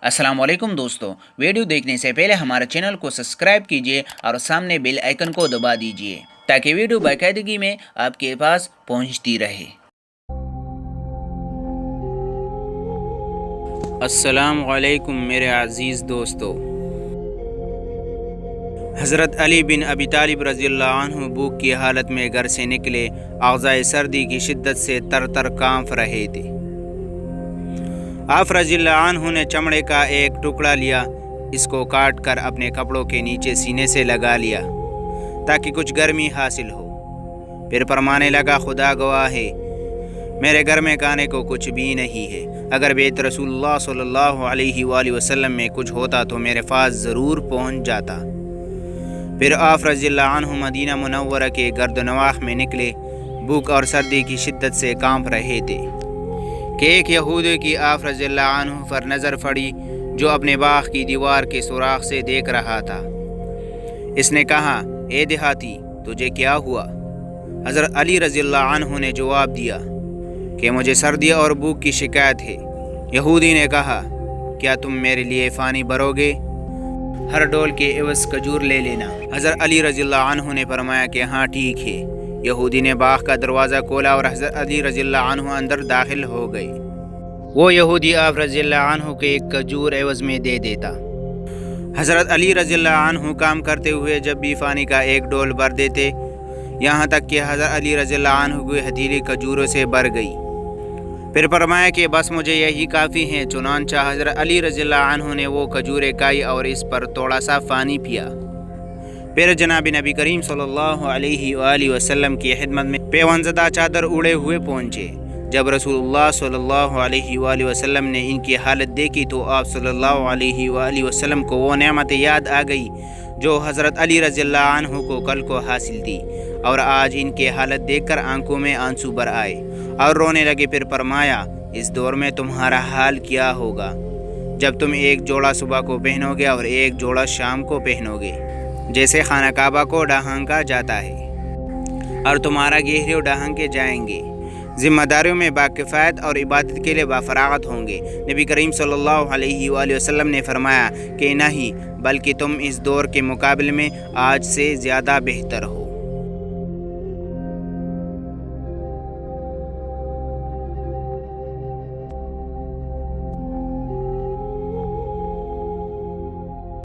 अस्सलाम वालेकुम दोस्तों, वीडियो देखने से पहले हमारे चैनल को सब्सक्राइब कीजिए और सामने बेल आइकन को दबा दीजिए ताकि वीडियो बाकायदगी में आपके पास पहुंचती रहे। अस्सलाम वालेकुम मेरे अज़ीज़ दोस्तों। हज़रत अली बिन अबी तालिब रज़ियल्लाहु अन्हु भूख की हालत में घर से निकले। आग़ज़ाए सर्दी की शिद्दत से तर तर कांप रहे थे। आप रज़ियल्लाहु अन्हु ने चमड़े का एक टुकड़ा लिया, इसको काट कर अपने कपड़ों के नीचे सीने से लगा लिया ताकि कुछ गर्मी हासिल हो। फिर फरमाने लगा, खुदा गवाह है, मेरे घर में खाने को कुछ भी नहीं है। अगर बेत रसूलुल्लाह सल्लल्लाहु अलैहि वसल्लम में कुछ होता तो मेरे पास ज़रूर पहुंच जाता। फिर आप रज़ियल्लाहु अन्हु मदीना मुनव्वरा के गर्दनवाह में निकले। भूख और सर्दी की शिद्दत से कांप रहे थे कि एक यहूदी की आप रज़ियल्लाहु अन्हु पर नज़र पड़ी जो अपने बाग की दीवार के सुराख से देख रहा था। इसने कहा, ए देहाती, तुझे क्या हुआ? हज़रत अली रज़ियल्लाहु अन्हु ने जवाब दिया कि मुझे सर्दी और भूख की शिकायत है। यहूदी ने कहा, क्या तुम मेरे लिए फ़ानी भरोगे? हर डोल के एवज़ खजूर ले लेना। हज़रत अली रज़ियल्लाहु अन्हु ने फरमाया कि हाँ ठीक है। यहूदी ने बाग का दरवाज़ा खोला और हज़रत अली रज़ियल्लाहु अन्हु अंदर दाखिल हो गए। वो यहूदी आप रज़ियल्लाहु अन्हु के एक खजूर एवज़ में दे देता। हज़रत अली रज़ियल्लाहु अन्हु काम करते हुए जब भी फ़ानी का एक डोल भर देते, यहाँ तक कि हज़रत अली रज़ियल्लाहु अन्हु की हथेली खजूरों से भर गई। फिर फरमाया कि बस मुझे यही काफ़ी है। चुनांचा हज़रत अली रज़ियल्लाहु अन्हु ने वो खजूरें खाई और इस पर थोड़ा सा पानी पिया। फिर जनाब नबी करीम सल्लल्लाहु अलैहि वसल्लम की खिदमत में पेवनज़दा चादर उड़े हुए पहुँचे। जब रसूलुल्लाह सल्लल्लाहु अलैहि वसल्लम ने इनकी हालत देखी तो आप सल्लल्लाहु अलैहि वसल्लम को वो नेमत याद आ गई जो हज़रत अली रज़ियल्लाहु अन्हु को कल को हासिल थी, और आज इनकी हालत देखकर आंखों में आंसू भर आए और रोने लगे। फिर फरमाया, इस दौर में तुम्हारा हाल क्या होगा जब तुम एक जोड़ा सुबह को पहनोगे और एक जोड़ा शाम को पहनोगे, जैसे खाना काबा को ढांका जाता है और तुम्हारा गहरे ढांके जाएंगे। ज़िम्मेदारियों में बाकिफ़ायत और इबादत के लिए बाफरागत होंगे। नबी करीम सल्लल्लाहु अलैहि वसल्लम ने फरमाया कि नहीं, बल्कि तुम इस दौर के मुकाबले में आज से ज़्यादा बेहतर हो।